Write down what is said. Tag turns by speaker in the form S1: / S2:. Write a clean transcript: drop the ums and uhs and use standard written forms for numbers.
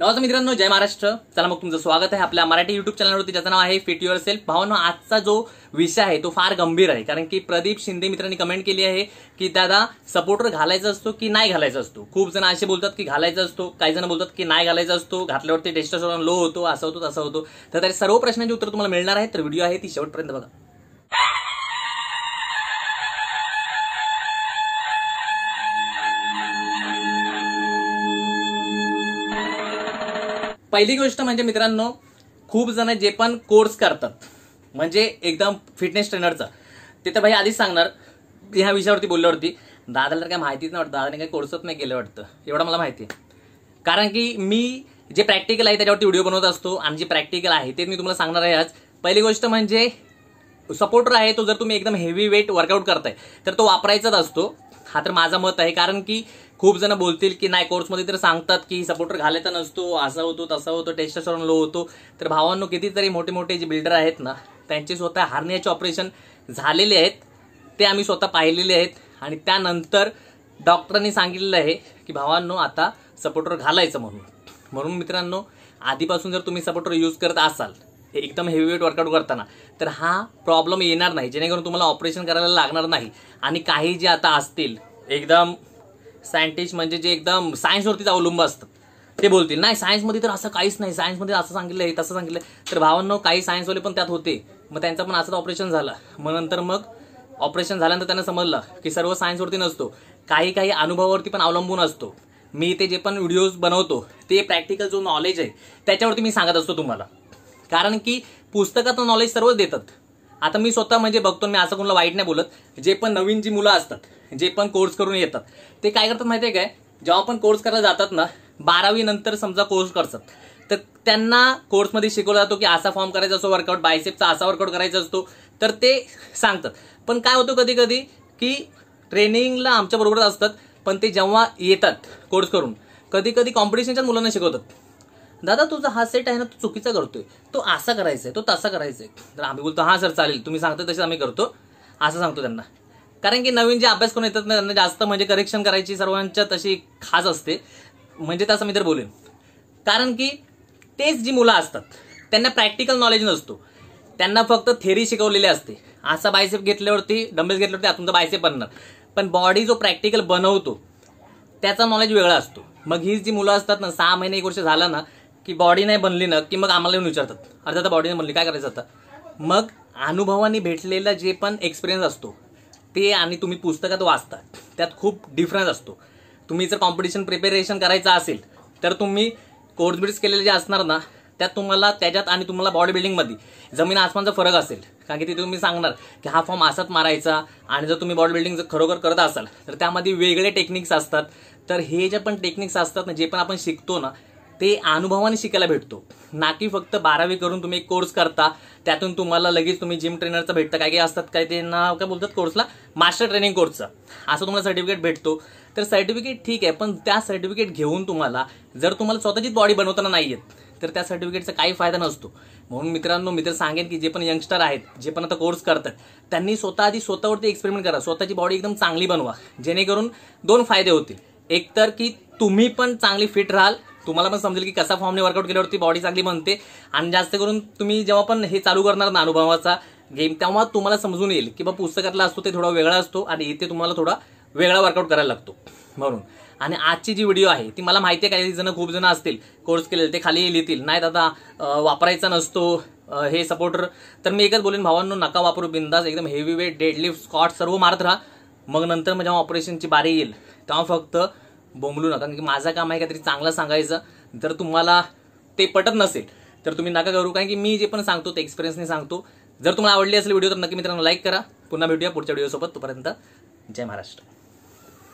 S1: नमस्कार मित्रांनो, जय महाराष्ट्र। चला मग तुमचं स्वागत आहे आपल्या मराठी युट्यूब चॅनलवरती, ज्याचं नाव आहे FitUrSelf। भावांनो, आजचा जो विषय आहे तो फार गंभीर आहे, कारण की प्रदीप शिंदे मित्रांनी कमेंट केली आहे की दादा सपोर्टर घालायचा असतो की नाही घालायचा असतो। खूप जण असे बोलतात की घालायचा असतो, काही जण बोलतात की नाही घालायचा असतो, घातल्यावरती टेस्टोस्टेरोन लो होतो, असं होतो तसं होतो। तर त्या सर्व प्रश्नांची उत्तर तुम्हाला मिळणार आहे, तर व्हिडिओ आहे ती शेवटपर्यंत बघा। पहिली गोष्ट म्हणजे मित्रांनो, खूप जण जे पण कोर्स करतात म्हणजे एकदम फिटनेस ट्रेनरचा, ते तर भाई आधीच सांगणार ह्या विषयावरती बोलल्यावरती, दादाला तर काय माहितीच नाही वाटतं, दादाने काही कोर्सच नाही केलं वाटतं, एवढं मला माहिती आहे। कारण की मी जे प्रॅक्टिकल आहे त्याच्यावरती व्हिडिओ बनवत असतो, आणि जे प्रॅक्टिकल आहे ते मी तुम्हाला सांगणार आहे आज। पहिली गोष्ट म्हणजे सपोर्टर आहे तो, जर तुम्ही एकदम हेवी वेट वर्कआउट करताय तर तो वापरायचाच असतो, हा तर माझं मत आहे। कारण की खूप जण बोलतील की नाही, कोर्समध्ये तर सांगतात की सपोर्टर घालायचा नसतो, असा होतो तसा होतो, टेस्टोस्टेरोन लो होतो। तर भावांनो, कितीतरी मोठे मोठे जे बिल्डर आहेत ना, त्यांचे स्वतः हार्नियाचे ऑपरेशन झालेले आहेत, ते आम्ही स्वतः पाहिलेले आहेत, आणि त्यानंतर डॉक्टरांनी सांगितलेलं आहे की भावांनो आता सपोर्टर घालायचं म्हणून मित्रांनो, आधीपासून जर तुम्ही सपोर्टर यूज करत असाल एकदम हेवी वेट वर्कआउट करताना, तर हा प्रॉब्लेम येणार नाही, जेणेकरून तुम्हाला ऑपरेशन करायला लागणार नाही। आणि काही जे आता असतील एकदम सायंटिस्ट, म्हणजे जे एकदम सायन्सवरतीच अवलंबून असतात, ते बोलतील नाही सायन्समध्ये तर असं काहीच नाही, सायन्समध्ये असं सांगितलंय तसं सांगितलंय। तर भावांनो, काही सायन्सवाले पण त्यात होते, मग त्यांचं पण असंच ऑपरेशन झालं, मग नंतर ऑपरेशन झाल्यानंतर त्यांना समजलं की सर्व सायन्सवरती नसतो, काही काही अनुभवावरती पण अवलंबून असतो। मी ते जे पण व्हिडिओज बनवतो ते प्रॅक्टिकल जो नॉलेज आहे त्याच्यावरती मी सांगत असतो तुम्हाला, कारण की पुस्तकातलं नॉलेज सर्वच देतात। आता मी स्वतः म्हणजे बघतो, मी असं कोणाला वाईट नाही बोलत, जे पण नवीन जी मुलं असतात, जे पण कोर्स करून येतात, ते काय करतात माहितीये काय, जेव्हा पण कोर्स करायला जातात ना, 12वी नंतर समजा कोर्स करतात, तर त्यांना कोर्समध्ये शिकवला जातो की असा फॉर्म करायचा असतो, वर्कआउट बायसेपचा असा वर्कआउट करायचा असतो, तर ते सांगतात। पण काय होतं कधी कधी की ट्रेनिंगला आमच्या बरोबरच असतात, पण ते जेव्हा येतात कोर्स करून, कधी कधी कॉम्पिटिशनच्या मुलांना शिकवतात, दादा तुझा हा सेट आहे ना, तो चुकीचा करतोय, तो असा करायचा आहे, तो तसा करायचा आहे। तर आम्ही बोलतो हा सर चालेल, तुम्ही सांगता तसे आम्ही करतो, असं सांगतो त्यांना। कारण की नवीन जे अभ्यास करून येतात ना, त्यांना जास्त म्हणजे करेक्शन करायची सर्वांच्या तशी खास असते, म्हणजे तसं मी तर बोलेन। कारण की तेच जी मुलं असतात त्यांना प्रॅक्टिकल नॉलेज नसतो, त्यांना फक्त थेरी शिकवलेली असते, असा बायसेप घेतल्यावरती, डंबेल्स घेतल्यावरती तुमचा बायसेप बनणार, पण बॉडी जो प्रॅक्टिकल बनवतो त्याचा नॉलेज वेगळा असतो। मग ही जी मुलं असतात ना, 6 महिने 1 वर्ष झालं ना की बॉडी नाही बनली ना, की मग आम्हाला येऊन विचारतात, अरे आता बॉडी नाही बनली, काय करायचं आता? मग अनुभवाने भेटलेला जे पण एक्सपिरियन्स असतो ते, आणि तुम्ही पुस्तकात वाचता त्यात खूप डिफरन्स असतो। तुम्ही जर कॉम्पिटिशन प्रिपेरेशन करायचं असेल तर तुम्ही कोर्स बिड्स केलेले जे असणार ना, त्यात तुम्हाला त्याच्यात आणि तुम्हाला बॉडी बिल्डिंगमध्ये जमीन आसमानचा फरक असेल। कारण की तिथे तुम्ही सांगणार की हा फॉर्म असाच मारायचा, आणि जर तुम्ही बॉडी बिल्डिंग खरोखर करत असाल तर त्यामध्ये वेगळे टेक्निक्स असतात। तर हे जे पण टेक्निक्स असतात ना, जे पण आपण शिकतो ना, ते अनुभवाने शिकायला भेटतो, ना की फक्त 12वी करून तुम्ही एक कोर्स करता, त्यातून तुम्हाला लगेच तुम्ही जिम ट्रेनरचं भेटतं, काय काय असतात, काय ते नाव काय बोलतात कोर्सला, मास्टर ट्रेनिंग कोर्सचं, असं तुम्हाला सर्टिफिकेट भेटतो। तर सर्टिफिकेट ठीक आहे, पण त्या सर्टिफिकेट घेऊन तुम्हाला जर तुम्हाला स्वतःचीच बॉडी बनवताना नाही येत, तर त्या सर्टिफिकेटचा काही फायदा नसतो। म्हणून मित्रांनो, मी तर सांगेन की जे पण यंगस्टर आहेत, जे पण आता कोर्स करतात, त्यांनी स्वतःवरती एक्सपेरिमेंट करा, स्वतःची बॉडी एकदम चांगली बनवा, जेणेकरून 2 फायदे होतील। एक तर की तुम्ही पण चांगली फिट राहाल, तुम्हाला पण समजेल की कसा फॉर्मने वर्कआउट केल्यावरती बॉडी चांगली बनते, आणि जास्त करून तुम्ही जेव्हा पण हे चालू करणार ना अनुभवाचा गेम, तेव्हा तुम्हाला समजून येईल की बाबा पुस्तकातला असतो ते थोडा वेगळा असतो, आणि इथे तुम्हाला थोडा वेगळा वर्कआउट करायला लागतो म्हणून। आणि आजची जी व्हिडिओ आहे ती मला माहिती आहे, काही जण खूप जण असतील कोर्स केलेले, ते खाली लिहितील नाही दादा वापरायचा नसतो हे सपोर्टर। तर मी एकच बोलेन, भावांनो, नका वापरू, बिंदास एकदम हेवी वेट डेडलिफ्ट स्क्वॉट सर्व मारत राहा, मग नंतर जेव्हा ऑपरेशनची बारी येईल तेव्हा फक्त बोंबलू नका। कारण की माझं काम आहे काहीतरी चांगलं सांगायचं, जर तुम्हाला ते पटत नसेल तर तुम्ही नका करू, कारण की मी जे पण सांगतो ते एक्सपिरियन्सने सांगतो। जर तुम्हाला आवडली असेल व्हिडिओ तर नक्की मित्रांनो लाईक करा, पुन्हा भेटूया पुढच्या व्हिडिओसोबत, तोपर्यंत जय महाराष्ट्र।